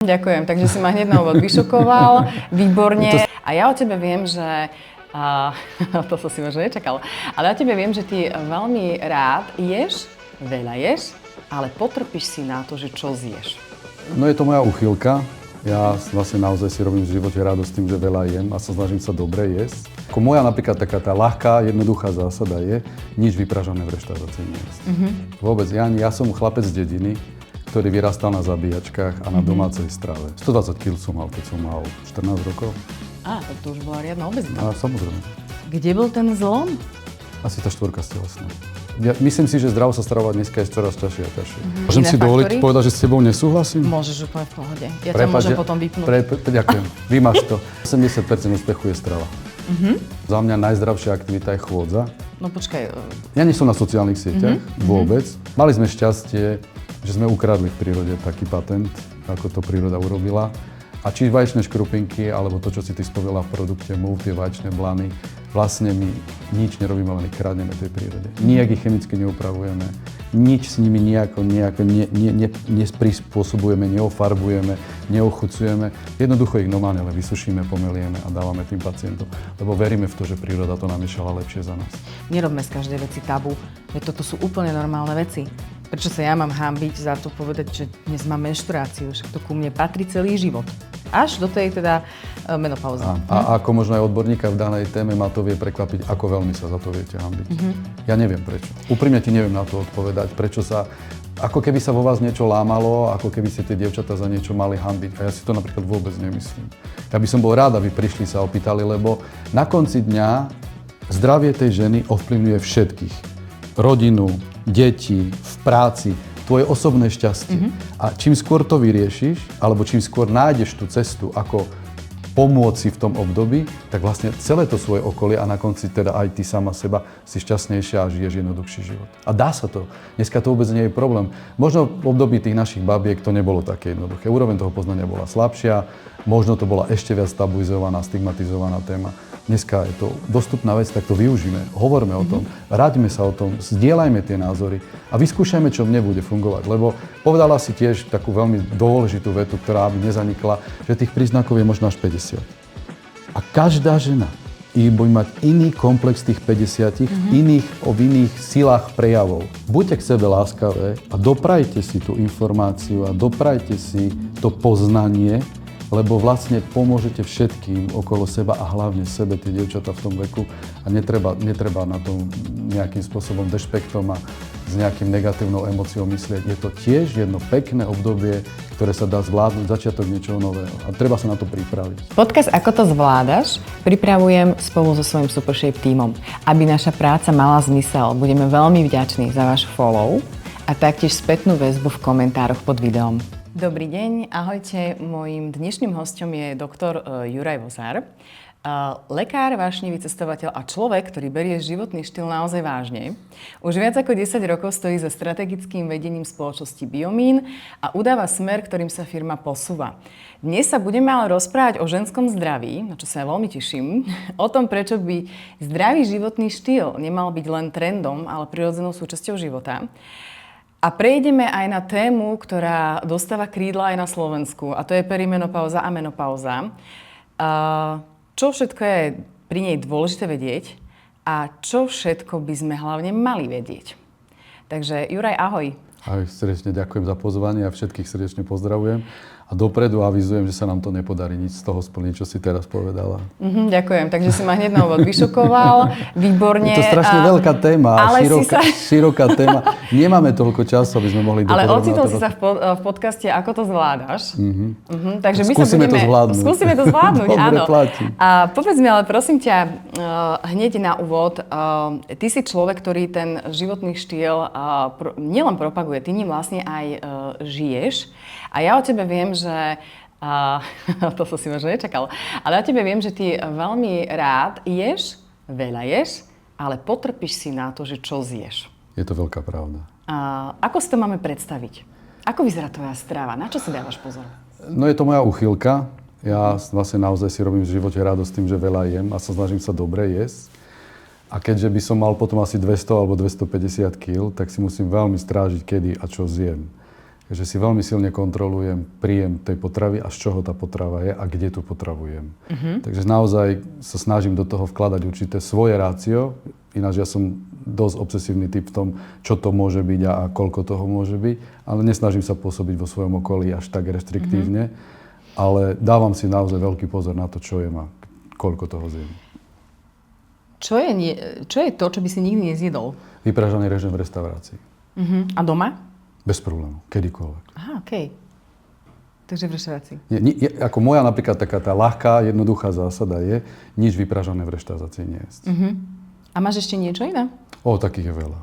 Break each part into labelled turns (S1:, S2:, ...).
S1: Ďakujem, takže si ma hneď na úvod vyšokoval, výborne. A ja o tebe viem, že... to som si možno nečakal. Ale ja tebe viem, že ty veľmi rád ješ, veľa ješ, ale potrpíš si na to, že čo zješ.
S2: No je to moja úchylka. Ja vlastne naozaj si robím v živote radosť tým, že veľa jem a sa snažím sa dobre jesť. Ako moja napríklad taká tá ľahká, jednoduchá zásada je nič vypražané v reštaurácii nejesť. Vôbec. Ja som chlapec z dediny, ktorý vyrastal na zabíjačkách a na domácej strave. 120 kg som mal, keď som mal 14 rokov.
S1: Tak to už bola riadna obezita.
S2: A samozrejme.
S1: Kde bol ten zlom?
S2: Asi tá štvorka z telesná. Ja myslím si, že zdravo sa stravovať dneska je čoraz ťažšie a ťažšie. Môžem si dovoliť povedať, že s tebou nesúhlasím?
S1: Môžeš úplne v pohode. Ja ťa môžem potom vypnúť.
S2: Ďakujem. Vymáš to. 80% úspechu je strava. Za mňa najzdravšia aktivita je chôdza.
S1: No počkaj.
S2: Ja nie som na sociálnych sieťach vôbec. Mali sme šťastie, že sme ukradli v prírode taký patent, ako to príroda urobila. A či vaječné škrupinky, alebo to, čo si ty spomínala v produkte MOVE, tie vaječné blany, vlastne my nič nerobíme, len ich kradneme tej prírode. Nijak ich chemicky neupravujeme, nič s nimi nejako neprispôsobujeme, neofarbujeme, neochucujeme. Jednoducho ich normálne len vysušíme, pomelieme a dávame tým pacientom. Lebo veríme v to, že príroda to namiešala lepšie za nás.
S1: Nerobme z každej veci tabu, veď toto sú úplne normálne veci. Prečo sa ja mám hanbiť za to povedať, že dnes mám menštruáciu, však to ku mne patrí celý život. Až do tej teda menopauzy.
S2: A ako možno aj odborníka v danej téme ma to vie prekvapiť, ako veľmi sa za to viete hanbiť. Ja neviem prečo. Úprimne ti neviem na to odpovedať, prečo sa... Ako keby sa vo vás niečo lámalo, ako keby ste tie dievčatá za niečo mali hanbiť. A ja si to napríklad vôbec nemyslím. Ja by som bol rád, aby prišli sa opýtali, lebo na konci dňa zdravie tej ženy ovplyvňuje všetkých. Rodinu, deti, v práci, tvoje osobné šťastie. A čím skôr to vyriešiš, alebo čím skôr nájdeš tú cestu, ako pomôcť si v tom období, tak vlastne celé to svoje okolie a na konci teda aj ty sama seba si šťastnejšia a žiješ jednoduchší život. A dá sa to. Dneska to vôbec nie je problém. Možno v období tých našich babiek to nebolo také jednoduché. Úroveň toho poznania bola slabšia, možno to bola ešte viac tabuizovaná, stigmatizovaná téma. Dneska je to dostupná vec, tak to využíme, hovorme o tom, raďme sa o tom, zdieľajme tie názory a vyskúšajme, čo mne bude fungovať. Lebo povedala si tiež takú veľmi dôležitú vetu, ktorá by nezanikla, že tých príznakov je možno až 50. A každá žena bude mať iný komplex tých 50, v iných silách prejavov. Buďte k sebe láskavé a doprajte si tú informáciu a doprajte si to poznanie, lebo vlastne pomôžete všetkým okolo seba a hlavne sebe, tie dievčatá v tom veku a netreba na tom nejakým spôsobom dešpektom a s nejakým negatívnou emóciou myslieť. Je to tiež jedno pekné obdobie, ktoré sa dá zvládnuť, začiatok niečoho nového a treba sa na to pripraviť.
S1: Podcast Ako to zvládaš pripravujem spolu so svojím Supershape tímom. Aby naša práca mala zmysel, budeme veľmi vďační za váš follow a taktiež spätnú väzbu v komentároch pod videom. Dobrý deň, ahojte. Mojím dnešným hosťom je doktor Juraj Vozár. Lekár, vášnivý cestovateľ a človek, ktorý berie životný štýl naozaj vážne. Už viac ako 10 rokov stojí za strategickým vedením spoločnosti Biomín a udáva smer, ktorým sa firma posúva. Dnes sa budeme ale rozprávať o ženskom zdraví, na čo sa ja veľmi teším, o tom, prečo by zdravý životný štýl nemal byť len trendom, ale prirodzenou súčasťou života. A prejdeme aj na tému, ktorá dostáva krídla aj na Slovensku, a to je perimenopauza a menopauza. Čo všetko je pri nej dôležité vedieť a čo všetko by sme hlavne mali vedieť. Takže Juraj, ahoj.
S2: Ahoj, srdečne ďakujem za pozvanie a všetkých srdečne pozdravujem. A dopredu avizujem, že sa nám to nepodarí nič z toho splniť, čo si teraz povedala.
S1: Ďakujem, takže si ma hneď na úvod vyšokoval, výborne.
S2: Je to strašne veľká téma, široká téma. Nemáme toľko času, aby sme mohli
S1: Ale ocitol si sa v podcaste Ako to zvládaš. Takže
S2: skúsime to zvládnuť.
S1: Skúsime to zvládnuť, áno.
S2: Platí.
S1: A povedz mi, ale prosím ťa, hneď na úvod, ty si človek, ktorý ten životný štýl nielen propaguje, ty ním vlastne aj žiješ. A ja o tebe viem, že... to som si možno nečakal. Ale ja tebe viem, že ty veľmi rád ješ, veľa ješ, ale potrpíš si na to, že čo zješ.
S2: Je to veľká pravda.
S1: Ako si to máme predstaviť? Ako vyzerá tvoja strava? Na čo si dávaš pozor?
S2: No je to moja úchylka. Ja vlastne naozaj si robím v živote radosť tým, že veľa jem a sa snažím sa dobre jesť. A keďže by som mal potom asi 200 alebo 250 kg, tak si musím veľmi strážiť, kedy a čo zjem. Takže si veľmi silne kontrolujem príjem tej potravy a z čoho tá potrava je a kde tú potravu jem. Takže naozaj sa snažím do toho vkladať určité svoje rácio, ináč ja som dosť obsesívny typ v tom, čo to môže byť a koľko toho môže byť, ale nesnažím sa pôsobiť vo svojom okolí až tak restriktívne, ale dávam si naozaj veľký pozor na to, čo jem a koľko toho zjem.
S1: Čo je to, čo by si nikdy nezjedol?
S2: Vypražaný režim v reštaurácii.
S1: A doma?
S2: Bez problémov, kedykoľvek.
S1: Aha, okej. Takže v reštaurácii.
S2: Ako moja napríklad taká tá ľahká, jednoduchá zásada je nič vypražané v reštaurácii nejesť.
S1: A máš ešte niečo iné?
S2: Takých je veľa.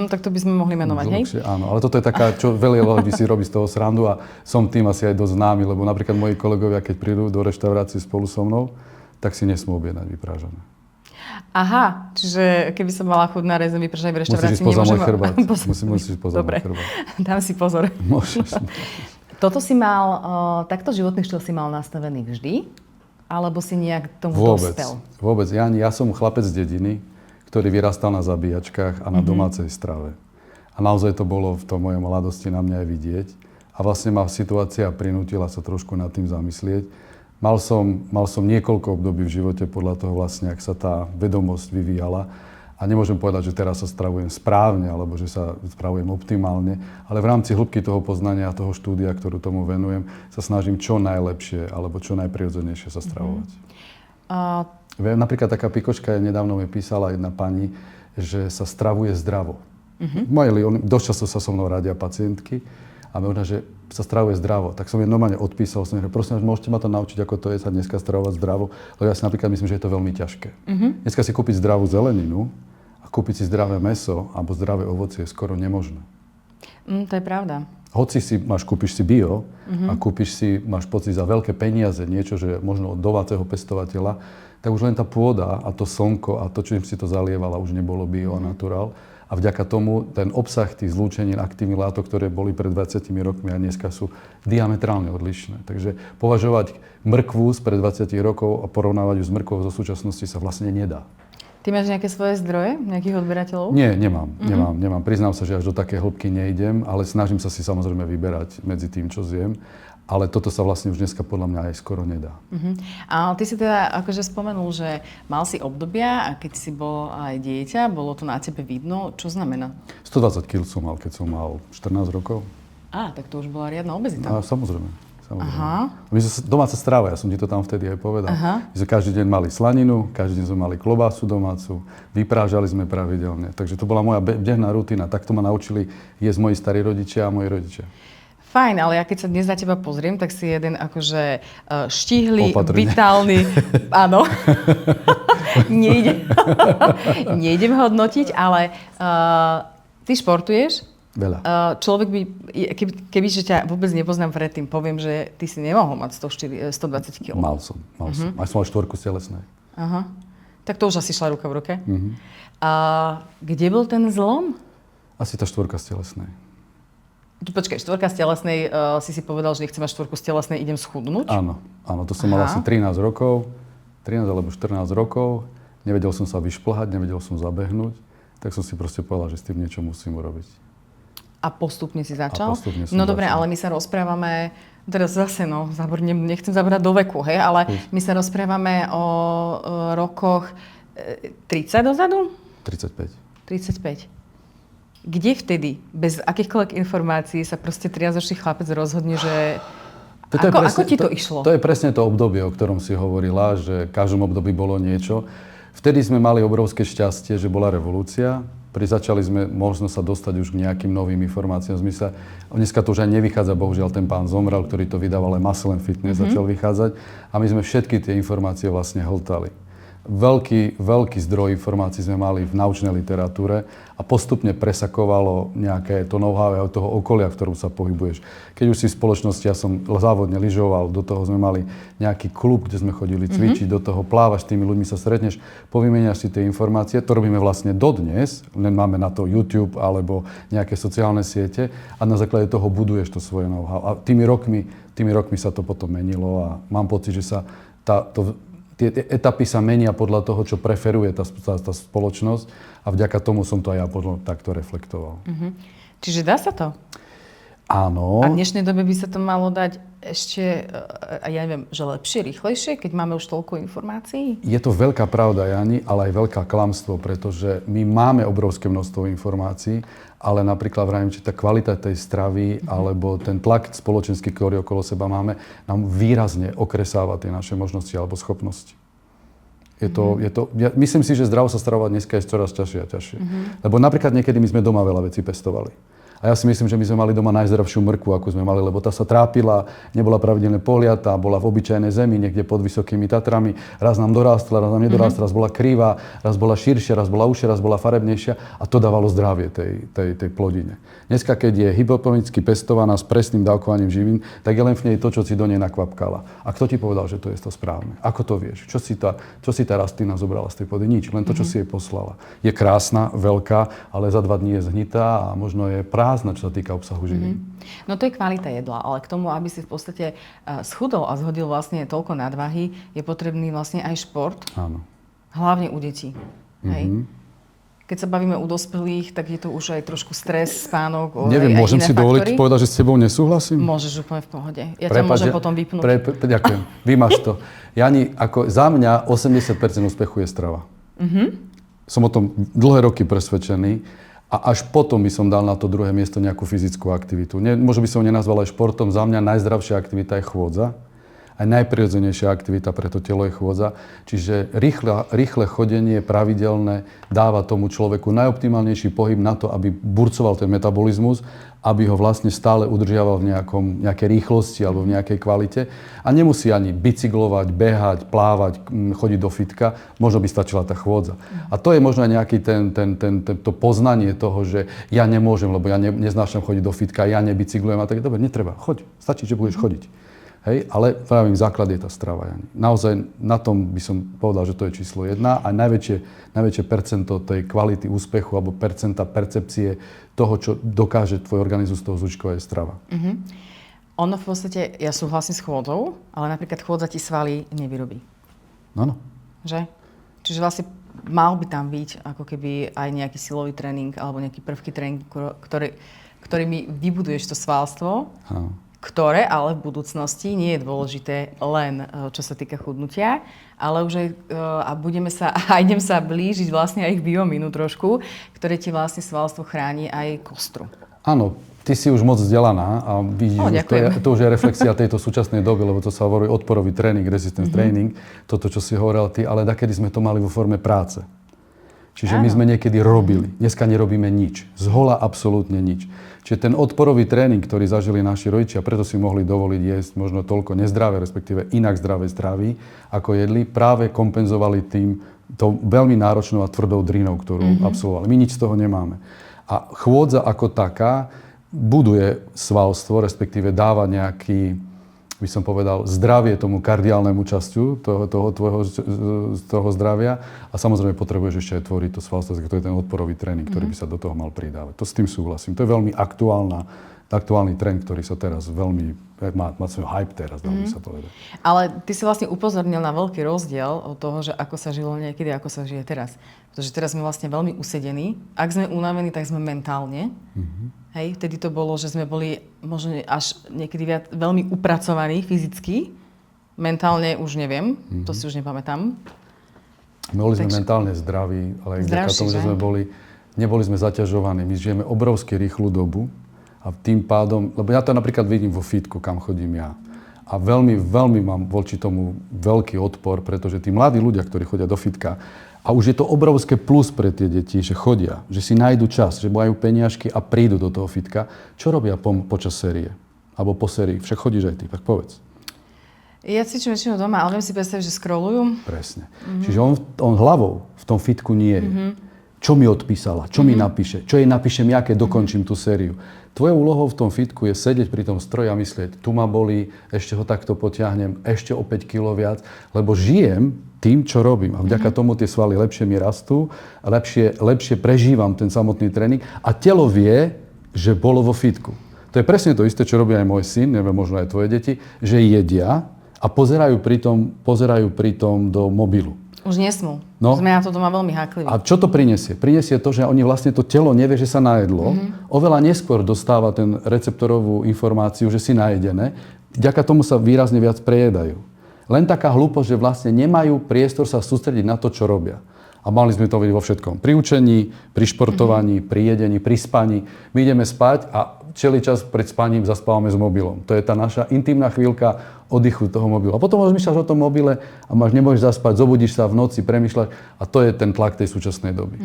S1: Tak to by sme mohli menovať, hej?
S2: Áno, ale toto je taká, čo veľa ľudí si robí z toho srandu a som tým asi aj dosť známy, lebo napríklad moji kolegovia, keď prídu do reštaurácie spolu so mnou, tak si nesmú objednať vypražané.
S1: Aha, čiže keby som mala chuť na rezem vypražaný v reštaurácii,
S2: musíš ísť poza môj chrbát. Musíš ísť poza môj chrbát.
S1: Dám si pozor.
S2: Môžeš.
S1: Toto si mal, takto životný štýl si mal nastavený vždy? Alebo si nejak tomu dospel?
S2: Vôbec. Ja som chlapec z dediny, ktorý vyrastal na zabíjačkách a na domácej strave. A naozaj to bolo v tom mojej mladosti na mňa aj vidieť. A vlastne ma situácia prinútila sa trošku nad tým zamyslieť. Mal som niekoľko období v živote podľa toho vlastne, ak sa tá vedomosť vyvíjala. A nemôžem povedať, že teraz sa stravujem správne, alebo že sa stravujem optimálne, ale v rámci hĺbky toho poznania a toho štúdia, ktorú tomu venujem, sa snažím čo najlepšie, alebo čo najprirodzenejšie sa stravovať. Napríklad taká pikoška, nedávno mi písala jedna pani, že sa stravuje zdravo. Dosť často sa so mnou radia pacientky a možno, že sa stravuje zdravo. Tak som jej normálne odpísal, som jej, prosím, môžete ma to naučiť, ako to je sa dneska stravovať zdravo, lebo ja si napríklad myslím, že je to veľmi ťažké. Dneska si kúpiť zdravú zeleninu a kúpiť si zdravé mäso alebo zdravé ovocie je skoro nemožné.
S1: To je pravda.
S2: Hoci kúpiš si bio a máš pocit za veľké peniaze niečo, že možno od domáceho pestovateľa, tak už len tá pôda a to slnko a to, čím si to zalievala, už nebolo bio a naturál. A vďaka tomu ten obsah tých zlúčenín aktívnych látok, ktoré boli pred 20 rokmi a dneska sú diametrálne odlišné. Takže považovať mrkvu spred 20 rokov a porovnávať ju s mrkvou zo súčasnosti sa vlastne nedá.
S1: Ty máš nejaké svoje zdroje, nejakých odberateľov?
S2: Nie, nemám. Priznám sa, že až do také hĺbky nejdem, ale snažím sa si samozrejme vyberať medzi tým, čo zjem. Ale toto sa vlastne už dneska podľa mňa aj skoro nedá.
S1: A ty si teda akože spomenul, že mal si obdobia a keď si bol aj dieťa, bolo to na tebe vidno. Čo znamená?
S2: 120 kg som mal, keď som mal 14 rokov.
S1: Tak to už bola riadna obezita.
S2: Samozrejme.
S1: Aha.
S2: My sme domáca strava, ja som ti to tam vtedy aj povedal. My sme každý deň mali slaninu, každý deň sme mali klobásu domácu, vyprážali sme pravidelne. Takže to bola moja denná rutina. Takto ma naučili jesť moji starí rodičia a moji rodičia.
S1: Fajn, ale ja keď sa dnes na teba pozriem, tak si jeden akože štihlý, vitálny, áno, nejdem hodnotiť, ale ty športuješ?
S2: Veľa.
S1: Človek by, kebyže ťa vôbec nepoznám predtým, poviem, že ty si nemohol mať 120 kg.
S2: Mal som. Aj som mal 4 z telesnej.
S1: Aha. Tak to už asi šla ruka v ruke. A kde bol ten zlom?
S2: Asi tá 4 z telesnej.
S1: Počkaj, 4 z telesnej, si povedal, že nechcem mať 4 z telesnej, idem schudnúť?
S2: Áno, to som mal asi 13 rokov, 13 alebo 14 rokov, nevedel som sa vyšplhať, nevedel som zabehnúť, tak som si proste povedal, že s tým niečo musím urobiť.
S1: A postupne si začal?
S2: No
S1: dobre, ale my sa rozprávame, teraz zase, nechcem zabrať do veku, hej, ale my sa rozprávame o rokoch 30 dozadu?
S2: 35.
S1: 35. Kde vtedy, bez akýchkoľvek informácií, sa proste 13-ročný chlapec rozhodne, že... Ako ti to išlo?
S2: To je presne to obdobie, o ktorom si hovorila, že v každom období bolo niečo. Vtedy sme mali obrovské šťastie, že bola revolúcia. Začali sme možno sa dostať už k nejakým novým informáciám. Dneska to už aj nevychádza, bohužiaľ ten pán zomrel, ktorý to vydával, ale Muscle & Fitness začal vychádzať. A my sme všetky tie informácie vlastne hltali. Veľký zdroj informácií sme mali v naučnej literatúre a postupne presakovalo nejaké to know-how od toho okolia, v ktorom sa pohybuješ. Keď už si v spoločnosti, ja som závodne lyžoval, do toho sme mali nejaký klub, kde sme chodili cvičiť, do toho plávaš, s tými ľuďmi sa stretneš, povymeniaš si tie informácie, to robíme vlastne dodnes, len máme na to YouTube alebo nejaké sociálne siete a na základe toho buduješ to svoje know-how. A tými rokmi sa to potom menilo a mám pocit, že sa tie etapy sa menia podľa toho, čo preferuje tá spoločnosť a vďaka tomu som to aj ja takto reflektoval.
S1: Čiže dá sa to?
S2: Áno.
S1: A v dnešnej dobe by sa to malo dať ešte, ja neviem, že lepšie, rýchlejšie, keď máme už toľko informácií?
S2: Je to veľká pravda, Jani, ale aj veľká klamstvo, pretože my máme obrovské množstvo informácií, ale napríklad vravím, či tá kvalita tej stravy alebo ten tlak spoločenský, ktorý okolo seba máme, nám výrazne okresáva tie naše možnosti alebo schopnosti. Ja myslím si, že zdravo sa stravovať dneska je čoraz ťažšie a ťažšie. Lebo napríklad niekedy my sme doma veľa vecí pestovali. A ja si myslím, že my sme mali doma najzdravšiu mrkvu, ako sme mali, lebo tá sa trápila, nebola pravidelne poliatá, bola v obyčajnej zemi, niekde pod Vysokými Tatrami. Raz nám dorástla, raz nám nedorástla, raz bola krivá, raz bola širšia, raz bola užšia, raz bola farebnejšia a to dávalo zdravie tej plodine. Dneska, keď je hypoponicky pestovaná s presným dávkovaním živín, tak je len v nej to, čo si do nej nakvapkala. A kto ti povedal, že to je to správne? Ako to vieš? Čo si tá rastlina zobrala z tej pôdy? Nič, len to, čo si jej poslala. Je krásna, veľká, ale za 2 dní je zhnitá a možno je prázdna, čo sa týka obsahu živín.
S1: No to je kvalita jedla, ale k tomu, aby si v podstate schudol a zhodil vlastne toľko nadvahy, je potrebný vlastne aj šport.
S2: Áno.
S1: Hlavne u detí. Hej? Keď sa bavíme u dospelých, tak je to už aj trošku stres, spánok.
S2: Neviem,
S1: aj
S2: môžem
S1: iné
S2: si dovoliť
S1: faktory.
S2: povedať, že s tebou nesúhlasím?
S1: Môžeš úplne v pohode. Ja ťa môžem potom vypnúť.
S2: Ďakujem. Vymaž to. Jani, ako za mňa 80% úspechu je strava. Som o tom dlhé roky presvedčený. A až potom by som dal na to druhé miesto nejakú fyzickú aktivitu. Možno by som nenazval aj športom. Za mňa najzdravšia aktivita je chôdza. Aj najprirodzenejšia aktivita pre to telo je chôdza. Čiže rýchle chodenie, pravidelné, dáva tomu človeku najoptimálnejší pohyb na to, aby burcoval ten metabolizmus, aby ho vlastne stále udržiaval v nejakej rýchlosti alebo v nejakej kvalite. A nemusí ani bicyklovať, behať, plávať, chodiť do fitka. Možno by stačila tá chôdza. A to je možno aj nejaké to poznanie toho, že ja nemôžem, lebo ja neznášam chodiť do fitka, ja nebicyklujem a tak. Dobre, netreba, choď. Stačí, že budeš chodiť. Hej, ale pravím, základ je tá strava, Jani. Naozaj na tom by som povedal, že to je číslo 1 a najväčšie percento tej kvality úspechu alebo percenta percepcie toho, čo dokáže tvoj organizmus z toho zúčkovať, je strava.
S1: Ono v podstate, ja súhlasím s chôdzou, ale napríklad chôdza ti svaly nevyrobí.
S2: Áno.
S1: Že? Čiže vlastne mal by tam byť ako keby aj nejaký silový tréning alebo nejaký prvky tréning, ktorými vybuduješ to svalstvo. Áno. Ktoré ale v budúcnosti nie je dôležité len čo sa týka chudnutia, ale už aj, idem sa blížiť vlastne aj k biomínu trošku, ktoré ti vlastne svalstvo chráni aj kostru.
S2: Áno, ty si už moc vzdelaná a vidíš, to už je reflexia tejto súčasnej doby, lebo to sa hovorí odporový tréning, resistance training, toto, čo si hovoril ty, ale dakedy sme to mali vo forme práce. Čiže my sme niekedy robili, dneska nerobíme nič, zhola absolútne nič. Čiže ten odporový tréning, ktorý zažili naši rodičia, preto si mohli dovoliť jesť možno toľko nezdravé, respektíve inak zdravé stravy, ako jedli, práve kompenzovali tým tou veľmi náročnou a tvrdou drínou, ktorú absolvovali. My nič z toho nemáme. A chôdza ako taká buduje svalstvo, respektíve dáva nejaký, by som povedal, zdravie tomu kardiálnemu časťu toho zdravia a samozrejme potrebuješ ešte aj tvoriť to svalstvo, to je ten odporový tréning, ktorý by sa do toho mal pridávať. To s tým súhlasím. To je veľmi aktuálny trend, ktorý sa teraz veľmi, má svoj hype teraz, dalo by sa povedať.
S1: Ale ty si vlastne upozornil na veľký rozdiel od toho, že ako sa žilo niekedy, ako sa žije teraz. Pretože teraz sme vlastne veľmi usedení. Ak sme unavení, tak sme mentálne. Hej, vtedy to bolo, že sme boli možno až niekedy veľmi upracovaní fyzicky. Mentálne už neviem, to si už nepamätám.
S2: Boli sme mentálne zdraví, ale aj vďaka tomu, že neboli sme zaťažovaní. My žijeme obrovsky rýchlu dobu a tým pádom, lebo ja to napríklad vidím vo fitku, kam chodím ja. A veľmi, veľmi mám voči tomu veľký odpor, pretože tí mladí ľudia, ktorí chodia do fitka, a už je to obrovské plus pre tie deti, že chodia, že si nájdu čas, že majú peniažky a prídu do toho fitka. Čo robia počas série? Alebo po sérii? Však chodíš aj ty, tak povedz.
S1: Ja cvičím väčšinou doma, ale viem si predstaviť, že scrollujú. Presne.
S2: Čiže on hlavou v tom fitku nie je. Čo mi odpísala? Čo mi napíše? Čo jej napíšem ja, keď dokončím tú sériu? Tvojou úlohou v tom fitku je sedieť pri tom stroji a myslieť, tu ma bolí, ešte ho takto potiahnem, ešte o 5 kg viac, lebo žijem tým, čo robím. A vďaka tomu tie svaly lepšie mi rastú, a lepšie prežívam ten samotný tréning a telo vie, že bolo vo fitku. To je presne to isté, čo robí aj môj syn, neviem, možno aj tvoje deti, že jedia a pozerajú pritom do mobilu.
S1: Už nesmú.
S2: No.
S1: Sme na to doma veľmi hákliví.
S2: A čo to prinesie? Prinesie to, že oni vlastne to telo nevie, že sa najedlo. Oveľa neskôr dostáva ten receptorovú informáciu, že si najedené. Vďaka tomu sa výrazne viac prejedajú. Len taká hlúposť, že vlastne nemajú priestor sa sústrediť na to, čo robia. A mali sme to vidieť vo všetkom. Pri učení, pri športovaní, pri jedení, pri spaní. My ideme spať a celý čas pred spaním zaspávame s mobilom. To je tá naša intimná chvíľka oddychu toho mobilu. A potom rozmýšľaš o tom mobile a nemôžeš zaspať, zobudíš sa v noci, premýšľaš. A to je ten tlak tej súčasnej doby.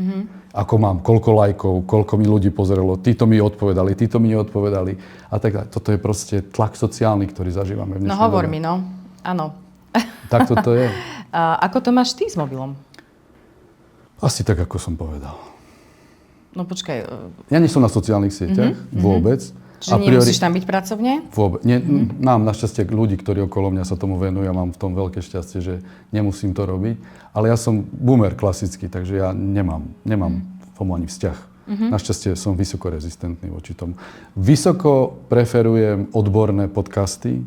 S2: Ako mám, koľko lajkov, koľko mi ľudí pozeralo, títo mi odpovedali, títo mi neodpovedali. A tak ďalej. Toto je proste tlak sociálny, ktorý zažívame v dnešnej dobe.
S1: No hovor mi, no. Áno.
S2: Tak toto je.
S1: A ako to máš ty s mobilom?
S2: Asi tak, ako som povedal.
S1: No počkaj.
S2: Ja nie som na sociálnych sieťach vôbec.
S1: Čiže nemusíš tam byť pracovne?
S2: Vôbec. Mám našťastie ľudí, ktorí okolo mňa sa tomu venujú. Ja mám v tom veľké šťastie, že nemusím to robiť. Ale ja som boomer klasický, takže ja nemám tomu ani vzťah. Našťastie som vysoko rezistentný voči tomu. Vysoko preferujem odborné podcasty,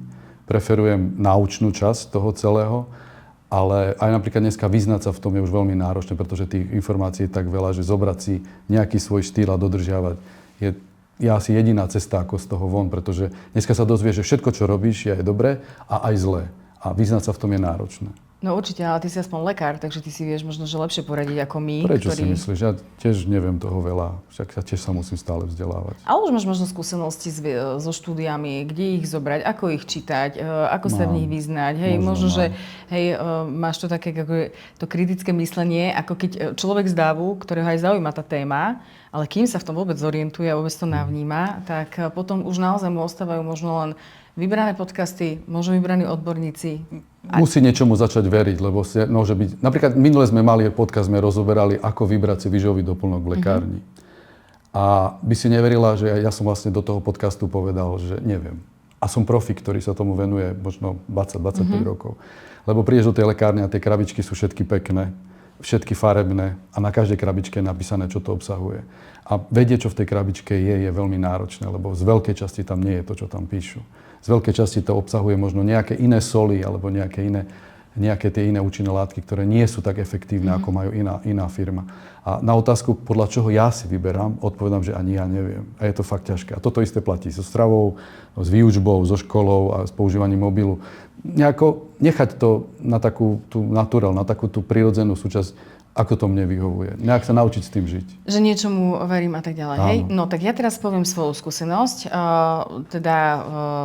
S2: preferujem naučnú časť toho celého. Ale aj napríklad dneska vyznať sa v tom je už veľmi náročné, pretože tých informácií je tak veľa, že zobrať si nejaký svoj štýl a dodržiavať je asi jediná cesta ako z toho von, pretože dneska sa dozvieš, že všetko, čo robíš, je aj dobré a aj zlé. A vyznať sa v tom je náročné.
S1: No určite, ale ty si aspoň lekár, takže ty si vieš možno, že lepšie poradiť ako my.
S2: Prečo si myslíš? Ja tiež neviem toho veľa, však ja tiež sa musím stále vzdelávať.
S1: Ale už máš možno skúsenosti so štúdiami, kde ich zobrať, ako ich čítať, ako sa v nich vyznať. Hej, možno že máš to také to kritické myslenie, ako keď človek z davu, ktorého aj zaujíma tá téma, ale kým sa v tom vôbec zorientuje a vôbec to navníma, tak potom už naozaj mu ostávajú možno len vybrané podcasty, možno vybraní odborníci.
S2: Musí niečomu začať veriť, lebo môže byť... Napríklad minule sme mali podcast, sme rozoberali, ako vybrať si výživový doplnok v lekárni. A by si neverila, že ja som vlastne do toho podcastu povedal, že neviem. A som profik, ktorý sa tomu venuje možno 20-25 rokov. Lebo prídeš do tej lekárne a tie krabičky sú všetky pekné, všetky farebné a na každej krabičke je napísané, čo to obsahuje. A vedieť, čo v tej krabičke je veľmi náročné, lebo z veľkej časti tam nie je to, čo tam píšu. Z veľkej časti to obsahuje možno nejaké iné soli alebo nejaké tie iné účinné látky, ktoré nie sú tak efektívne, ako majú iná firma. A na otázku, podľa čoho ja si vyberám, odpovedám, že ani ja neviem. A je to fakt ťažké. A toto isté platí so stravou, s výučbou, so školou a s používaním mobilu. Nejako nechať to na takú tú naturál, na takú tú prirodzenú súčasť, ako to mne vyhovuje. Nejak sa naučiť s tým žiť.
S1: Že niečomu verím a tak ďalej. Hej? No tak ja teraz poviem svoju skúsenosť,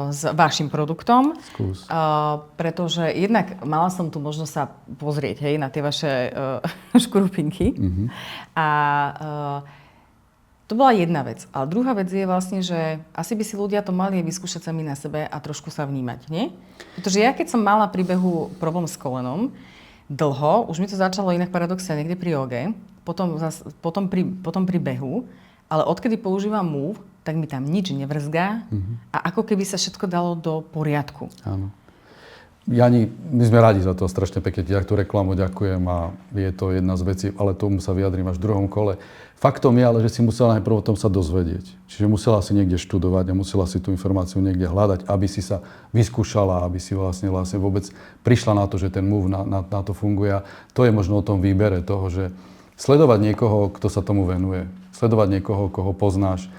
S1: s vašim produktom.
S2: Skús.
S1: Pretože jednak mala som tu možnosť sa pozrieť, hej, na tie vaše škrupinky. A to bola jedna vec. Ale druhá vec je vlastne, že asi by si ľudia to mali vyskúšať sami na sebe a trošku sa vnímať, nie? Pretože ja keď som mala pri behu problém s kolenom, dlho, už mi to začalo inak paradoxne niekde pri joge, potom pri behu, ale odkedy používam Move, tak mi tam nič nevrzgá a ako keby sa všetko dalo do poriadku.
S2: Áno. Jani, my sme radi za to, strašne pekne ti tú reklamu ďakujem a je to jedna z vecí, ale tomu sa vyjadrím až v druhom kole. Faktom je ale, že si musela najprv o tom sa dozvedieť. Čiže musela si niekde študovať a musela si tú informáciu niekde hľadať, aby si sa vyskúšala, aby si vlastne vôbec prišla na to, že ten Move na to funguje. A to je možno o tom výbere toho, že sledovať niekoho, kto sa tomu venuje, sledovať niekoho, koho poznáš,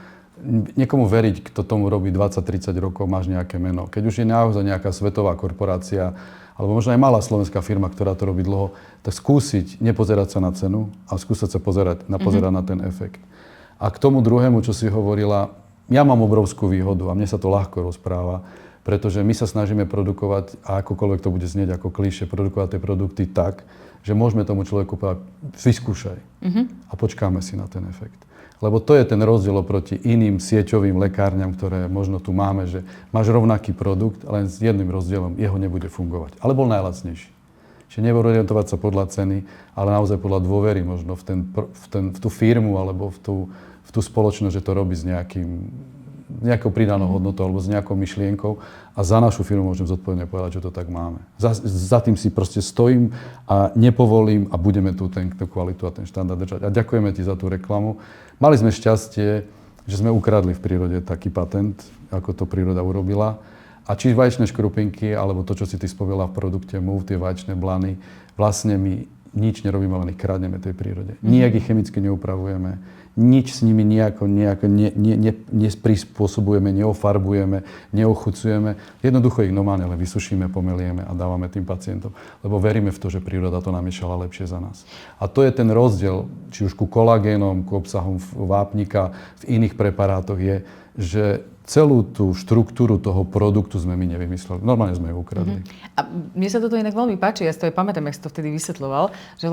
S2: niekomu veriť, kto tomu robí 20-30 rokov, máš nejaké meno. Keď už je naozaj nejaká svetová korporácia, alebo možno aj malá slovenská firma, ktorá to robí dlho, tak skúsiť nepozerať sa na cenu, ale skúsiť sa pozerať na ten efekt. A k tomu druhému, čo si hovorila, ja mám obrovskú výhodu a mne sa to ľahko rozpráva, pretože my sa snažíme produkovať, a akokoľvek to bude znieť ako klišé, produkovať tie produkty tak, že môžeme tomu človeku povedať, vyskúšaj a počkáme si na ten efekt. Lebo to je ten rozdiel oproti iným sieťovým lekárňam, ktoré možno tu máme, že máš rovnaký produkt, len s jedným rozdielom, jeho nebude fungovať. Ale bol najlacnejší. Čiže neorientovať sa podľa ceny, ale naozaj podľa dôvery možno v tú firmu alebo v tú spoločnosť, že to robí s nejakou pridanou hodnotou alebo s nejakou myšlienkou. A za našu firmu môžem zodpovedne povedať, že to tak máme. Za tým si proste stojím a nepovolím a budeme tú kvalitu a ten štandard držať. A ďakujeme ti za tú reklamu. Mali sme šťastie, že sme ukradli v prírode taký patent, ako to príroda urobila. A či vaječné škrupinky, alebo to, čo si ty spomínala v produkte Move, tie vaječné blany, vlastne my nič nerobíme, len ich kradneme tej prírode. Nijak ich chemicky neupravujeme, nič s nimi nejako neprispôsobujeme, neofarbujeme, neochucujeme. Jednoducho ich normálne len vysušíme, pomelieme a dávame tým pacientom. Lebo veríme v to, že príroda to namiešala lepšie za nás. A to je ten rozdiel, či už ku kolagénom, ku obsahom vápnika, v iných preparátoch je, že celú tú štruktúru toho produktu sme my nevymysleli. Normálne sme ju ukradli.
S1: A mne sa toto inak veľmi páči, ja si to aj pamätám, jak si to vtedy vysvetľoval, že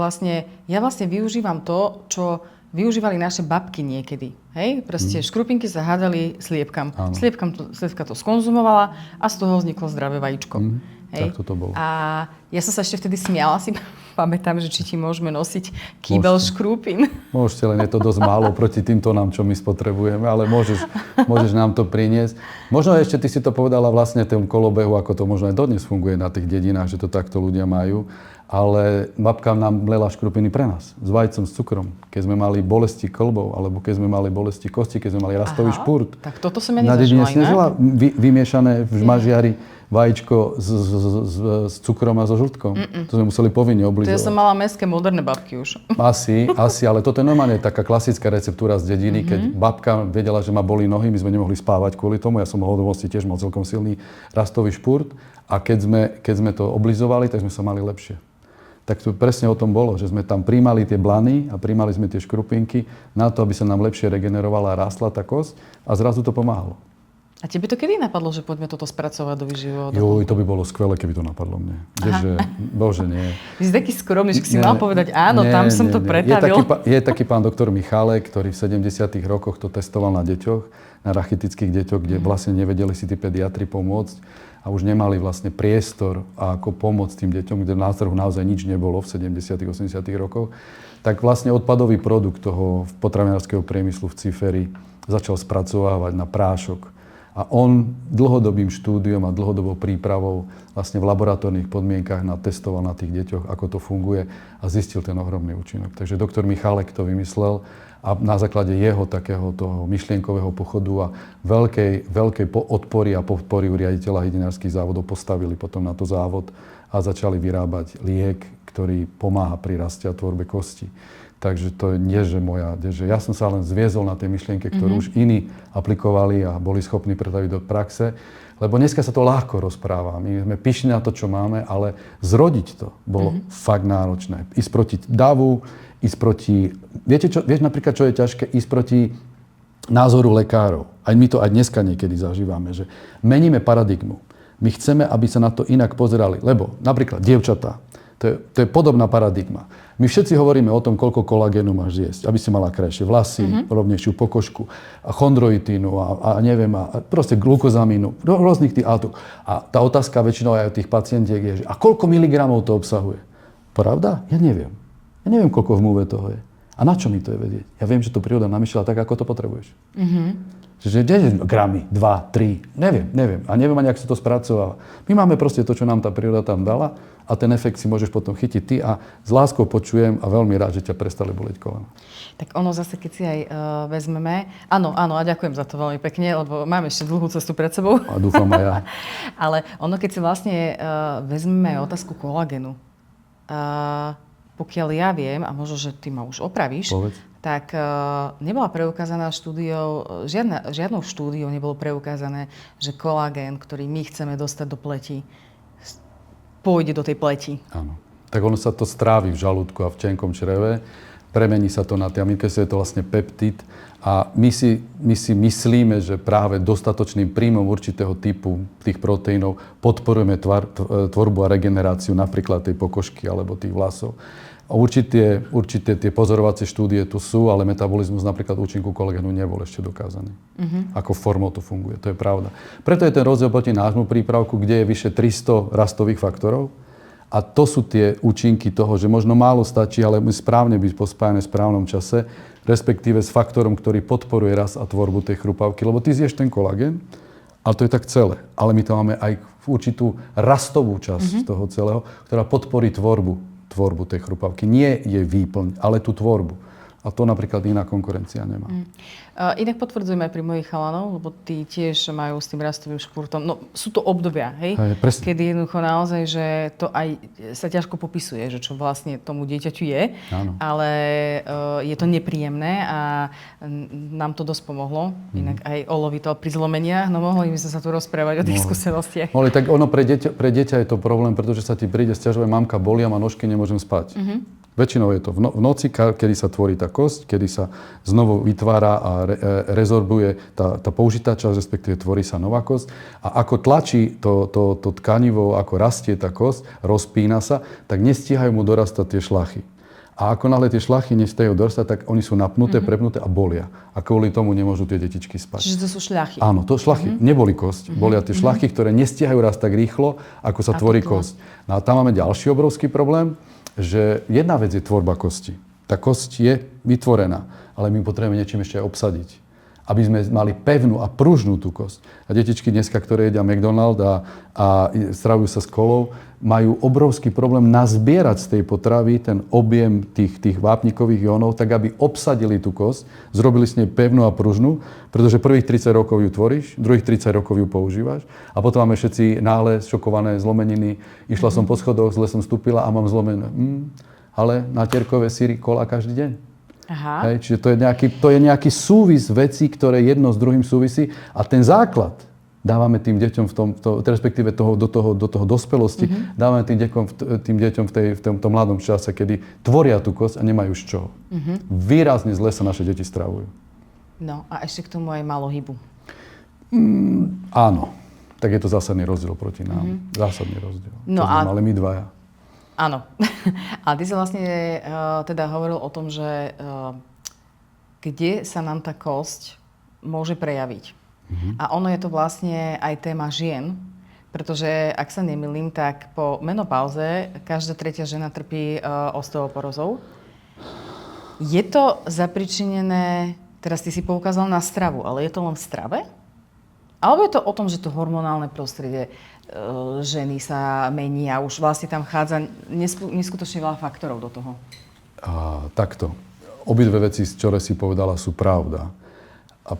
S1: ja využívam to, čo využívali naše babky niekedy. Hej? Proste škrupinky sa hádali sliepkam. Sliepka to skonzumovala a z toho vzniklo zdravé vajíčko. Hej?
S2: Tak toto bolo.
S1: A ja som sa ešte vtedy smiala, si pamätám, že či ti môžeme nosiť kýbel škrupín.
S2: Môžete, len je to dosť málo proti týmto nám, čo my spotrebujeme, ale môžeš nám to priniesť. Možno ešte ty si to povedala vlastne tom kolobehu, ako to možno aj dodnes funguje na tých dedinách, že to takto ľudia majú. Ale babka nám mlela škrupiny pre nás. S vajcom, s cukrom. Keď sme mali bolesti klbov, alebo keď sme mali bolesti kosti, keď sme mali rastový špurt.
S1: Tak toto som ja nezažila inak.
S2: Vymiešané v žmažiari vajíčko s cukrom a so žltkom. To sme museli povinne oblizovať.
S1: To ja som mala mestské moderné babky už.
S2: Asi, ale toto je normálne taká klasická receptúra z dediny, keď babka vedela, že ma bolí nohy, my sme nemohli spávať kvôli tomu. Ja som hodovosti tiež mal celkom silný rastový špurt a keď sme to oblizovali, tak sme sa mali lepšie. Tak to presne o tom bolo, že sme tam príjmali tie blany a príjmali sme tie škrupinky na to, aby sa nám lepšie regenerovala a rástla tá kosť a zrazu to pomáhalo.
S1: A tebe to kedy napadlo, že poďme toto spracovať do výživového
S2: doplnku? To by bolo skvelé, keby to napadlo mne. Bože, nie.
S1: Ty si taký skromný, že si mal povedať áno, tam som to pretavil.
S2: Je taký pán doktor Michálek, ktorý v 70. rokoch to testoval na deťoch, na rachitických deťoch, kde vlastne nevedeli si tí pediatri pomôcť. A už nemali vlastne priestor ako pomôcť tým deťom, kde na trhu naozaj nič nebolo v 70. 80. rokoch, tak vlastne odpadový produkt toho potravinárskeho priemyslu v Ciferi začal spracovávať na prášok. A on dlhodobým štúdiom a dlhodobou prípravou vlastne v laboratórnych podmienkach testoval na tých deťoch, ako to funguje a zistil ten ohromný účinok. Takže doktor Michálek to vymyslel a na základe jeho takého toho myšlienkového pochodu a veľkej odpory a podpory u riaditeľa hydinárskych závodov postavili potom na to závod a začali vyrábať liek, ktorý pomáha pri raste a tvorbe kosti. Takže to je nie, že ja som sa len zviezol na tej myšlienke, ktorú už iní aplikovali a boli schopní pretaviť do praxe. Lebo dneska sa to ľahko rozpráva. My sme pyšní na to, čo máme, ale zrodiť to bolo fakt náročné. Ísť proti davu, ísť proti... Vieš napríklad, čo je ťažké? Ísť proti názoru lekárov. Aj my to aj dneska niekedy zažívame, že meníme paradigmu. My chceme, aby sa na to inak pozerali. Lebo napríklad dievčatá, to je podobná paradigma. My všetci hovoríme o tom, koľko kolagénu máš jesť, aby si mala krajšie vlasy, rovnejšiu pokožku, a chondroitínu a neviem, a proste glukozamínu, rôznych tých látok. A tá otázka väčšinou aj od tých pacientiek je, že a koľko miligramov to obsahuje? Pravda? Ja neviem. Ja neviem, koľko v múve toho je. A na čo mi to je vedieť? Ja viem, že to príroda namýšľala tak, ako to potrebuješ. Že gramy, 2, 3, neviem. A neviem ani, ako sa to spracovala. My máme proste to, čo nám tá príroda tam dala a ten efekt si môžeš potom chytiť ty a s láskou počujem a veľmi rád, že ťa prestali boleť kolena.
S1: Tak ono zase, keď si aj vezmeme... Áno, a ďakujem za to veľmi pekne, lebo mám ešte dlhú cestu pred sebou.
S2: A dúfam aj ja.
S1: Ale ono, keď si vlastne vezmeme aj otázku kolagenu, pokiaľ ja viem, a možno, že ty ma už opravíš, tak nebola preukázaná žiadnou štúdiou nebolo preukázané, že kolagén, ktorý my chceme dostať do pleti, pôjde do tej pleti.
S2: Áno. Tak ono sa to strávi v žalúdku a v tenkom čreve, premení sa to na tie aminokyseliny, je to vlastne peptid a my si myslíme, že práve dostatočným príjmom určitého typu tých proteínov podporujeme tvorbu a regeneráciu napríklad tej pokožky alebo tých vlasov. A určité tie pozorovacie štúdie tu sú, ale metabolizmus napríklad účinku kolagénu nebol ešte dokázaný. Ako formou to funguje, to je pravda. Preto je ten rozdiel proti nášmu prípravku, kde je vyše 300 rastových faktorov. A to sú tie účinky toho, že možno málo stačí, ale správne byť pospájane v správnom čase, respektíve s faktorom, ktorý podporuje rast a tvorbu tej chrupavky. Lebo ty zješ ten kolagén, ale to je tak celé. Ale my to máme aj určitú rastovú časť toho celého, ktorá podporí tvorbu tej chrupavky. Nie jej výplň, ale tú tvorbu. A A to napríklad iná konkurencia nemá.
S1: Inak potvrdzujem aj pri mojich chalanov, lebo tí tiež majú s tým rastovým škvrtom. No, sú to obdobia, hej? Kedy jednoducho naozaj, že to aj sa ťažko popisuje, že čo vlastne tomu dieťaťu je.
S2: Áno.
S1: Ale je to nepríjemné a nám to dosť pomohlo. Inak aj Olovi to pri zlomeniach, no mohli by sme sa tu rozprávať o tých skúsenostiach.
S2: Tak ono pre dieťa je to problém, pretože sa ti príde sťažovať, mamka bolia ma nožky, nemôžem spať. Väčšinou je to v noci, kedy sa tvorí tá kosť, kedy sa znovu vytvára a rezorbuje tá použitá časť, respektíve tvorí sa nová kosť. A ako tlačí to tkanivo, ako rastie tá kosť, rozpína sa, tak nestíhajú mu dorastať tie šlachy. A ako náhle tie šlachy nestíhajú dorastať, tak oni sú napnuté, prepnuté a bolia. A kvôli tomu nemôžu tie detičky spať.
S1: Čiže to sú šľachy?
S2: Áno, to šlachy. Neboli kosť. Bolia tie šlachy, ktoré nestíhajú rast tak rýchlo, ako sa tvorí kosť. No a tam máme ďalší obrovský problém, že jedna vec je tvorba kosti. Tá kosť je vytvorená, ale my potrebujeme niečím ešte aj obsadiť. Aby sme mali pevnú a pružnú tú kosť. A detičky dneska, ktoré jedia McDonald a stravujú sa s kolou, majú obrovský problém nazbierať z tej potravy ten objem tých vápnikových jónov, tak aby obsadili tú kosť, zrobili s nej pevnú a pružnú, pretože prvých 30 rokov ju tvoríš, druhých 30 rokov ju používaš a potom máme všetci náhle šokované zlomeniny. Išla som po schodoch, zle som vstúpila a mám zlomené. Ale natierkové syry, kola každý deň.
S1: Aha.
S2: Hej, čiže to je nejaký súvis vecí, ktoré jedno s druhým súvisí a ten základ dávame tým deťom respektíve do toho dospelosti, dávame tým deťom v tomto mladom čase, kedy tvoria tú kosť a nemajú z čoho. Výrazne zle sa naše deti stravujú.
S1: No a ešte k tomu aj málo hybu.
S2: Áno. Tak je to zásadný rozdiel proti nám. Zásadný rozdiel.
S1: No
S2: ale my dvaja.
S1: Áno. A ty sa vlastne teda hovoril o tom, že kde sa nám tá kosť môže prejaviť. A ono je to vlastne aj téma žien, pretože ak sa nemýlim, tak po menopauze každá tretia žena trpí osteoporózou. Je to zapričinené, teraz ty si poukázal na stravu, ale je to len v strave? Alebo je to o tom, že to hormonálne prostredie ženy sa mení a už vlastne tam chádza neskutočne veľa faktorov do toho?
S2: Takto. Obidve veci, ktoré si povedala, sú pravda. A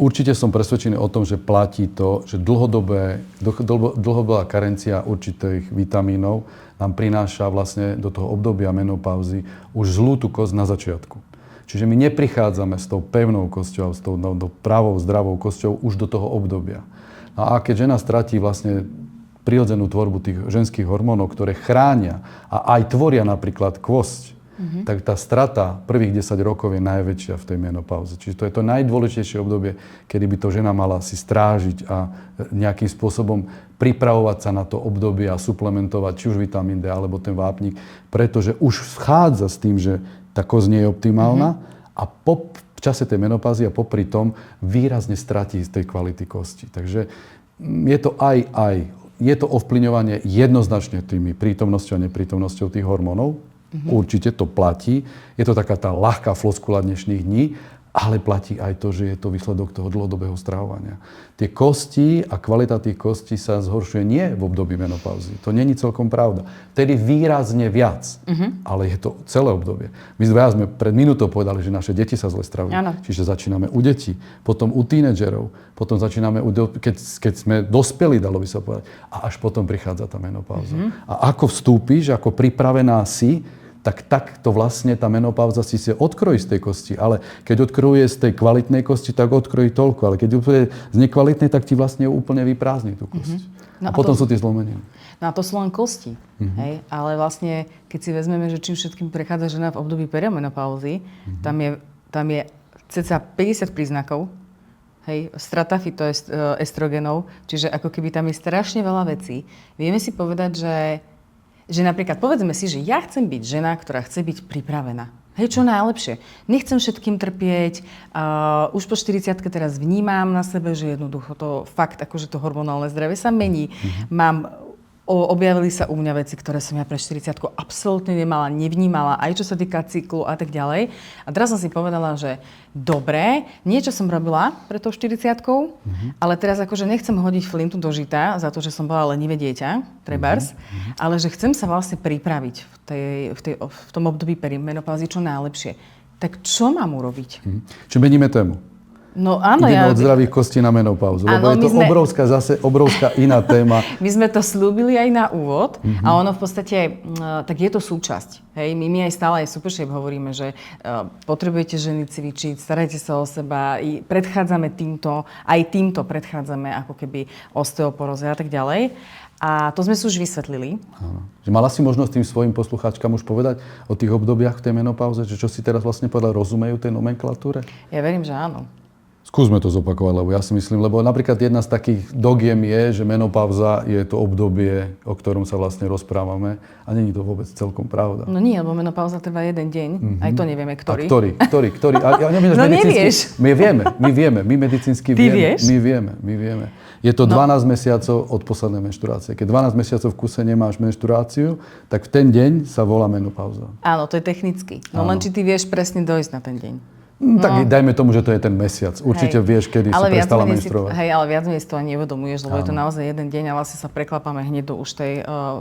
S2: určite som presvedčený o tom, že platí to, že dlhodobá karencia určitých vitamínov nám prináša vlastne do toho obdobia menopauzy už zlú tú kosť na začiatku. Čiže my neprichádzame s tou pevnou kosťou, s tou pravou, zdravou kosťou už do toho obdobia. A keď žena stratí vlastne prirodzenú tvorbu tých ženských hormónov, ktoré chránia a aj tvoria napríklad kosť, tak tá strata prvých 10 rokov je najväčšia v tej menopauze. Čiže to je to najdôležitejšie obdobie, kedy by to žena mala si strážiť a nejakým spôsobom pripravovať sa na to obdobie a suplementovať či už vitamín D alebo ten vápnik, pretože už vchádza s tým, že tá kosť nie je optimálna a v čase tej menopauzy a popri tom výrazne stratí z tej kvality kosti. Takže je to aj. Je to ovplyvňovanie jednoznačne tými prítomnosťou a neprítomnosťou tých hormónov. Určite to platí. Je to taká tá ľahká floskula dnešných dní, ale platí aj to, že je to výsledok toho dlhodobého stravovania. Tie kosti a kvalita tých kostí sa zhoršuje nie v období menopauzy. To není celkom pravda. Vtedy výrazne viac, ale je to celé obdobie. My sme pred minútou povedali, že naše deti sa zle stravujú. Ano. Čiže začíname u detí, potom u tínedžerov, potom začíname, keď sme dospeli, dalo by sa povedať, a až potom prichádza tá menopauza. A ako vstúpiš, ako pripravená si, tak to vlastne tá menopauza si odkrojí z tej kosti. Ale keď odkrojuje z tej kvalitnej kosti, tak odkrojí toľko. Ale keď odkrojí z nekvalitnej, tak ti vlastne úplne vyprázdni tú kosť. No a potom sú tie zlomeniny.
S1: No a to sú len kosti. Hej? Ale vlastne, keď si vezmeme, že čím všetkým prechádza žena v období perimenopauzy, tam je cca 50 príznakov, hej, strata fitoestrogenov, čiže ako keby tam je strašne veľa vecí. Vieme si povedať, že napríklad, povedzme si, že ja chcem byť žena, ktorá chce byť pripravená. Hej, čo najlepšie. Nechcem všetkým trpieť. Už po 40-ke teraz vnímam na sebe, že jednoducho to fakt, akože to hormonálne zdravie sa mení. Objavili sa u mňa veci, ktoré som ja pre 40-ku absolútne nemala, nevnímala, aj čo sa týka cyklu a tak ďalej. A teraz som si povedala, že dobre, niečo som robila pre tou 40-kou, ale teraz akože nechcem hodiť flintu do žita za to, že som bola lenivé dieťa, trebárs, ale že chcem sa vlastne pripraviť v tom období perimenopauzy čo najlepšie. tak čo mám urobiť?
S2: Čiže meníme tému.
S1: No áno,
S2: Ideme od zdravých kostí na menopauzu, lebo je to obrovská iná téma.
S1: My sme to slúbili aj na úvod a ono v podstate, tak je to súčasť. Hej, my aj stále aj Super Shape hovoríme, že potrebujete ženy cvičiť, starajte sa o seba, predchádzame týmto predchádzame ako keby osteoporóze a tak ďalej. A to sme si už vysvetlili.
S2: Áno. Že mala si možnosť tým svojim poslucháčkam už povedať o tých obdobiach v tej menopauze, že čo si teraz vlastne povedal, rozumejú tej nomenklatúre?
S1: Ja verím, že áno.
S2: Skúsme to zopakovať, lebo ja si myslím, lebo napríklad jedna z takých dogiem je, že menopauza je to obdobie, o ktorom sa vlastne rozprávame a nie je to vôbec celkom pravda.
S1: No nie, lebo menopauza trvá jeden deň, aj to nevieme, ktorý.
S2: A ktorý?
S1: No nevieš.
S2: My vieme, my medicínsky
S1: Ty
S2: vieme.
S1: vieš?
S2: My vieme. Je to 12 mesiacov od poslednej menštruácie. Keď 12 mesiacov v kuse nemáš menštruáciu, tak v ten deň sa volá menopauza.
S1: Áno, to je technicky. No len či ty vieš presne dojsť na ten deň.
S2: Tak dajme tomu, že to je ten mesiac. Určite vieš, kedy si prestala menštruovať.
S1: Ale viac menej si to ani neuvedomuješ, lebo je to naozaj jeden deň a vlastne sa preklapáme hneď do už tej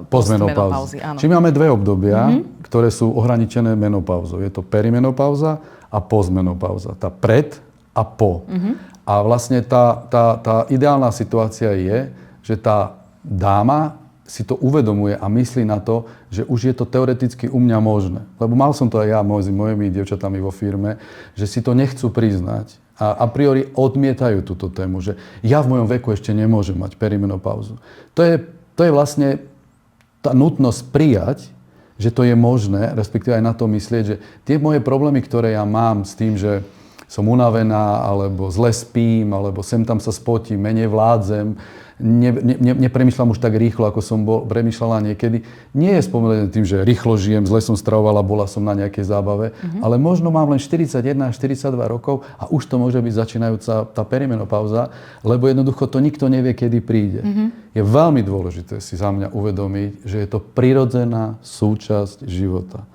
S1: postmenopauzy.
S2: Čiže máme dve obdobia, ktoré sú ohraničené menopauzou. Je to perimenopauza a postmenopauza. Tá pred a po. A vlastne tá ideálna situácia je, že tá dáma si to uvedomuje a myslí na to, že už je to teoreticky u mňa možné. Lebo mal som to aj ja s mojimi dievčatami vo firme, že si to nechcú priznať a priori odmietajú túto tému, že ja v mojom veku ešte nemôžem mať perimenopauzu. To je vlastne tá nutnosť prijať, že to je možné, respektíve aj na to myslieť, že tie moje problémy, ktoré ja mám s tým, že som unavená, alebo zle spím, alebo sem tam sa spotím, menej vládzem, nepremýšľam už tak rýchlo, ako som premýšľala niekedy. Nie je spomenené tým, že rýchlo žijem, zle som stravovala, bola som na nejakej zábave, ale možno mám len 41 až 42 rokov a už to môže byť začínajúca tá perimenopauza, lebo jednoducho to nikto nevie, kedy príde. Je veľmi dôležité si za mňa uvedomiť, že je to prirodzená súčasť života.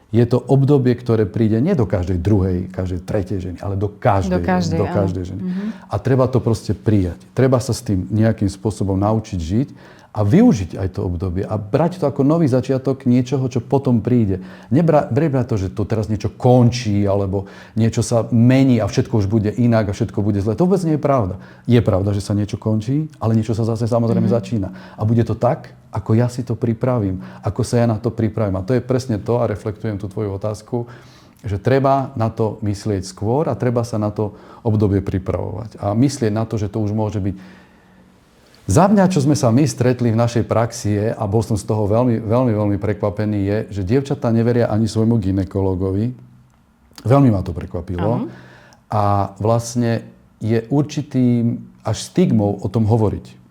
S2: Je to obdobie, ktoré príde nie do každej druhej, každej tretej ženy, ale do každej ženy. A treba to proste prijať. Treba sa s tým nejakým spôsobom naučiť žiť a využiť aj to obdobie a brať to ako nový začiatok niečoho, čo potom príde. Nebrať to, že to teraz niečo končí alebo niečo sa mení a všetko už bude inak a všetko bude zle. To vôbec nie je pravda. Je pravda, že sa niečo končí, ale niečo sa zase samozrejme začína. A bude to tak, ako ja si to pripravím, ako sa ja na to pripravím. A to je presne to, a reflektujem tú tvoju otázku, že treba na to myslieť skôr a treba sa na to obdobie pripravovať. A myslieť na to, že to už môže byť. Za mňa, čo sme sa my stretli v našej praxi je, a bol som z toho veľmi, veľmi, veľmi prekvapený, je, že dievčatá neveria ani svojmu gynekologovi. Veľmi ma to prekvapilo. A vlastne je určitým až stigmou o tom hovoriť.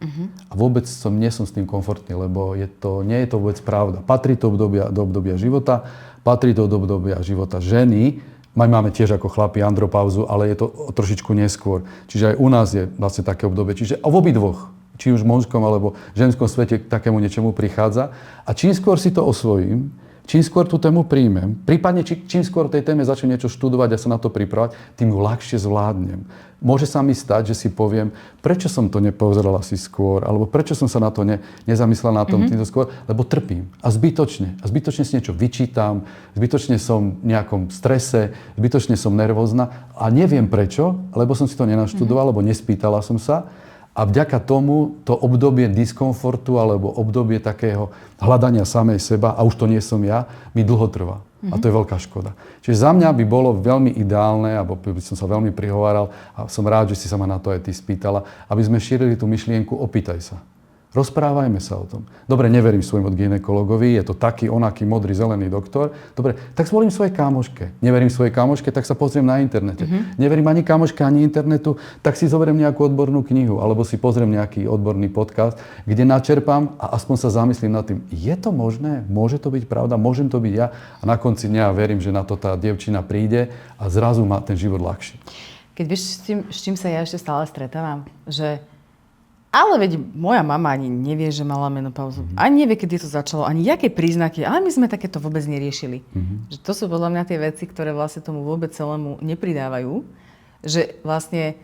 S2: A vôbec nie som s tým komfortný, lebo nie je to vôbec pravda. Patrí to do obdobia života, patrí to do obdobia života ženy. Máme tiež ako chlapi andropauzu, ale je to trošičku neskôr. Čiže aj u nás je vlastne také obdobie. Čiže v obidvoch, či už v mužskom alebo ženskom svete k takému niečomu prichádza. A čím skôr si to osvojím, čím skôr tú tému príjmem, prípadne čím skôr tej téme začnem niečo študovať a sa na to pripravať, tým ju ľahšie zvládnem. Môže sa mi stať, že si poviem, prečo som to nepozerala si skôr, alebo prečo som sa na to nezamyslela na tom týmto skôr, lebo trpím. A zbytočne si niečo vyčítam, zbytočne som v nejakom strese, zbytočne som nervózna a neviem prečo, lebo som si to nenaštudoval, lebo nespýtala som sa. A vďaka tomu to obdobie diskomfortu alebo obdobie takého hľadania samej seba, a už to nie som ja, mi dlho trvá. A to je veľká škoda. Čiže za mňa by bolo veľmi ideálne, alebo by som sa veľmi prihováral, a som rád, že si sa ma na to aj ty spýtala, aby sme šírili tú myšlienku opýtaj sa. Rozprávajme sa o tom. Dobre, neverím svojmu gynekologovi, je to taký, onaký, modrý, zelený doktor. Dobre, tak zvolím svojej kamoške. Neverím svojej kamoške, tak sa pozriem na internete. Neverím ani kamoške, ani internetu, tak si zoberiem nejakú odbornú knihu, alebo si pozriem nejaký odborný podcast, kde načerpám a aspoň sa zamyslím nad tým, je to možné? Môže to byť pravda? Môžem to byť ja? A na konci dňa verím, že na to tá dievčina príde a zrazu má ten život ľahší.
S1: Keď vieš, s čím sa ja ešte stále stretávam, že ale veď moja mama ani nevie, že mala menopauzu. Ani nevie, kedy to začalo, ani aké príznaky. Ale my sme takéto vôbec neriešili. Že to sú podľa mňa tie veci, ktoré vlastne tomu vôbec celému nepridávajú. Že vlastne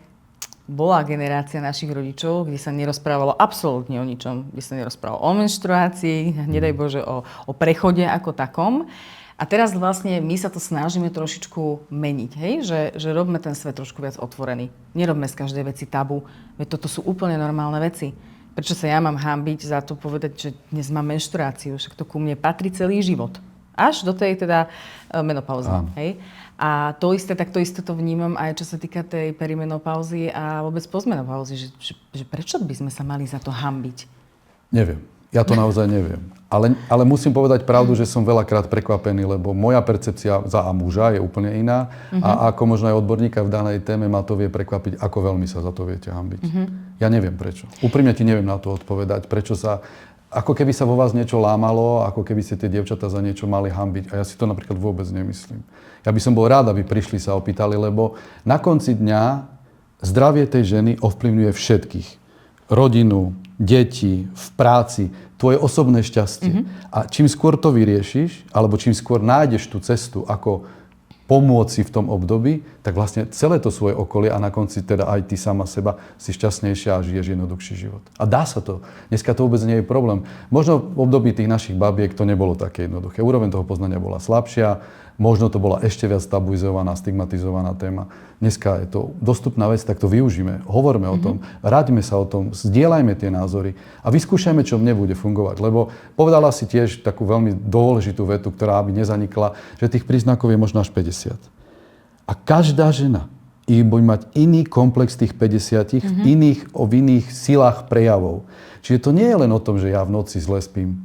S1: bola generácia našich rodičov, kde sa nerozprávalo absolútne o ničom. Kde sa nerozprávalo o menštruácii, nedaj Bože o prechode ako takom. A teraz vlastne my sa to snažíme trošičku meniť, hej? Že robíme ten svet trošku viac otvorený. Nerobme z každej veci tabu, veď toto sú úplne normálne veci. Prečo sa ja mám hanbiť za to povedať, že dnes mám menštruáciu, však to ku mne patrí celý život. Až do tej teda menopauzy, hej? A to isté to vnímam aj čo sa týka tej perimenopauzy a vôbec postmenopauzy, že prečo by sme sa mali za to hanbiť?
S2: Neviem. Ja to naozaj neviem. Ale musím povedať pravdu, že som veľakrát prekvapený, lebo moja percepcia za muža je úplne iná. A ako možno aj odborníka v danej téme ma to vie prekvapiť, ako veľmi sa za to viete hanbiť. Ja neviem prečo. Úprimne ti neviem na to odpovedať, prečo sa... Ako keby sa vo vás niečo lámalo, ako keby ste tie dievčatá za niečo mali hanbiť. A ja si to napríklad vôbec nemyslím. Ja by som bol rád, aby prišli sa opýtali, lebo na konci dňa zdravie tej ženy ovplyvňuje všetkých. Rodinu, deti, v práci, tvoje osobné šťastie. A čím skôr to vyriešiš, alebo čím skôr nájdeš tú cestu, ako pomôcť si v tom období, tak vlastne celé to svoje okolie a na konci teda aj ty sama seba si šťastnejšia a žiješ jednoduchší život. A dá sa to. Dneska to vôbec nie je problém. Možno v období tých našich babiek to nebolo také jednoduché. Úroveň toho poznania bola slabšia, možno to bola ešte viac tabuizovaná, stigmatizovaná téma. Dneska je to dostupná vec, tak to využíme. Hovorme o tom, raďme sa o tom, zdieľajme tie názory a vyskúšajme, čo mne bude fungovať. Lebo povedala si tiež takú veľmi dôležitú vetu, ktorá by nezanikla, že tých príznakov je možno až 50. A každá žena bude mať iný komplex tých 50 v iných silách prejavov. Čiže to nie je len o tom, že ja v noci zle spím,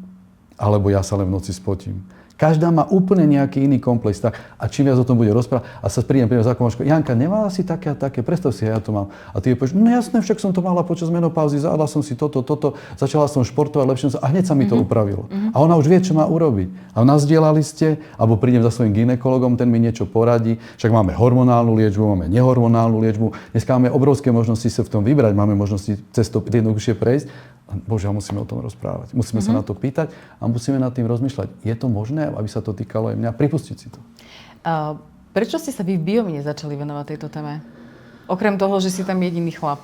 S2: alebo ja sa len v noci spotím. Každá má úplne nejaký iný komplex. A čím viac o tom bude rozprávať, a sa prídem za komočkou, Janka, nemala si také a také, predstav si, ja to mám. A ty jej povieš, no jasné, však som to mala počas menopauzy, zadala som si toto, začala som športovať, lepšie som sa, a hneď sa mi to upravilo. A ona už vie, čo má urobiť. A nazdieľali ste, alebo prídem za svojím gynekologom, ten mi niečo poradí. Však máme hormonálnu liečbu, máme nehormonálnu liečbu. Dneska máme obrovské možnosti sa v tom vybrať, máme možnosti cez to jednoduchšie prejsť. Bože, musíme o tom rozprávať. Musíme sa na to pýtať a musíme nad tým rozmýšľať. Je to možné, aby sa to týkalo aj mňa? Pripustiť si to.
S1: Prečo ste sa vy v Biomine začali venovať tejto téme? Okrem toho, že si tam jediný chlap.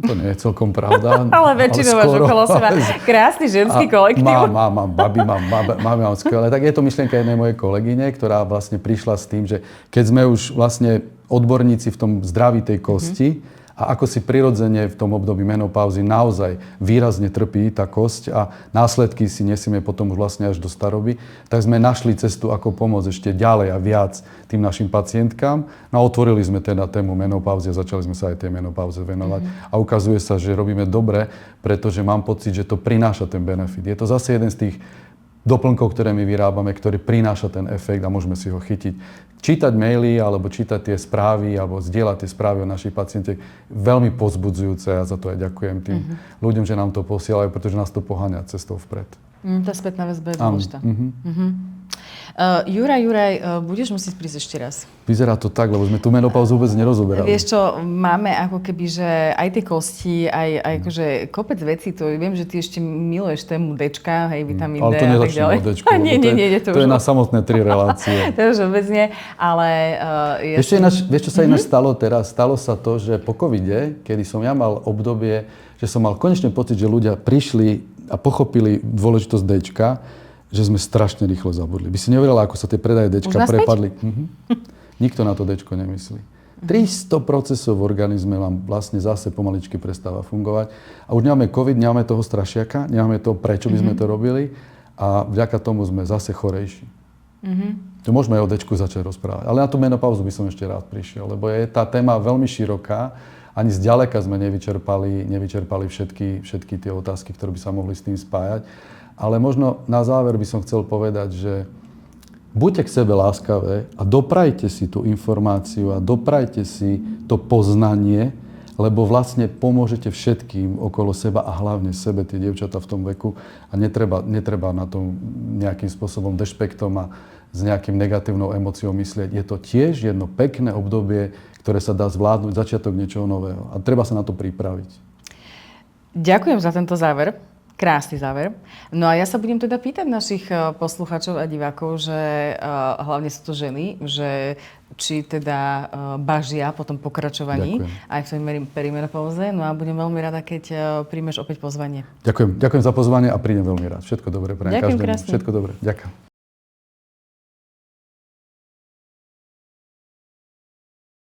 S2: To nie je celkom pravda.
S1: Ale väčšinou máš okolo seba krásny ženský kolektív.
S2: Mám babi, mám skvelé. Tak je to myšlienka jednej mojej kolegyne, ktorá vlastne prišla s tým, že keď sme už vlastne odborníci v tom zdraví tej kosti, a ako si prirodzene v tom období menopauzy naozaj výrazne trpí tá kosť a následky si nesieme potom už vlastne až do staroby, tak sme našli cestu, ako pomôcť ešte ďalej a viac tým našim pacientkám. No a otvorili sme teda tému menopauzy a začali sme sa aj tej menopauze venovať. A ukazuje sa, že robíme dobre, pretože mám pocit, že to prináša ten benefit. Je to zase jeden z tých doplnkov, ktoré my vyrábame, ktorý prináša ten efekt a môžeme si ho chytiť. Čítať maily, alebo čítať tie správy, alebo zdieľať tie správy o našich pacientiek, veľmi povzbudzujúce a za to aj ďakujem tým ľuďom, že nám to posielajú, pretože nás to poháňa cestou vpred.
S1: Tá spätná väzba je dôležitá. Juraj, budeš musieť prísť ešte raz.
S2: Vyzerá to tak, lebo sme tú menopauzu vôbec nerozoberali.
S1: Vieš čo, máme ako keby, že aj tie kosti, aj akože kopec vecí, to viem, že ty ešte miluješ tému Dčka, hej, vitamín D a tak ďalej. Ale to nezačneme o Dčku,
S2: to je na samotné 3 relácie.
S1: To už vôbec nie, ale...
S2: Vieš, čo sa ináč stalo teraz? Stalo sa to, že po covide, kedy som ja mal obdobie, že som mal konečne pocit, že ľudia prišli a pochopili dôležitosť Dčka, že sme strašne rýchlo zabudli. By si neverila, ako sa tie predaje Dčka prepadli. Nikto na to Dčko nemyslí. 300 procesov v organizme vám vlastne zase pomaličky prestáva fungovať. A už nemáme COVID, nemáme toho strašiaka, nemáme to, prečo by sme to robili. A vďaka tomu sme zase chorejší. To môžeme aj o Dčku začať rozprávať. Ale na tú menopauzu by som ešte rád prišiel, lebo je tá téma veľmi široká. Ani zďaleka sme nevyčerpali všetky tie otázky, ktoré by sa mohli s tým spájať. Ale možno na záver by som chcel povedať, že buďte k sebe láskavé a doprajte si tú informáciu a doprajte si to poznanie, lebo vlastne pomôžete všetkým okolo seba a hlavne sebe, tie dievčatá v tom veku. A netreba na tom nejakým spôsobom dešpektom a s nejakým negatívnou emóciou myslieť. Je to tiež jedno pekné obdobie, ktoré sa dá zvládnuť, začiatok niečoho nového. A treba sa na to pripraviť.
S1: Ďakujem za tento záver. Krásny záver. No a ja sa budem teda pýtať našich poslucháčov a divákov, že hlavne sú to ženy, že či teda bažia po tom pokračovaní aj v tej perimenopauze. No a budem veľmi rada, keď príjmeš opäť pozvanie.
S2: Ďakujem za pozvanie a prídem veľmi rád. Všetko dobré pre každému.
S1: Krásne.
S2: Všetko dobré. Ďakujem.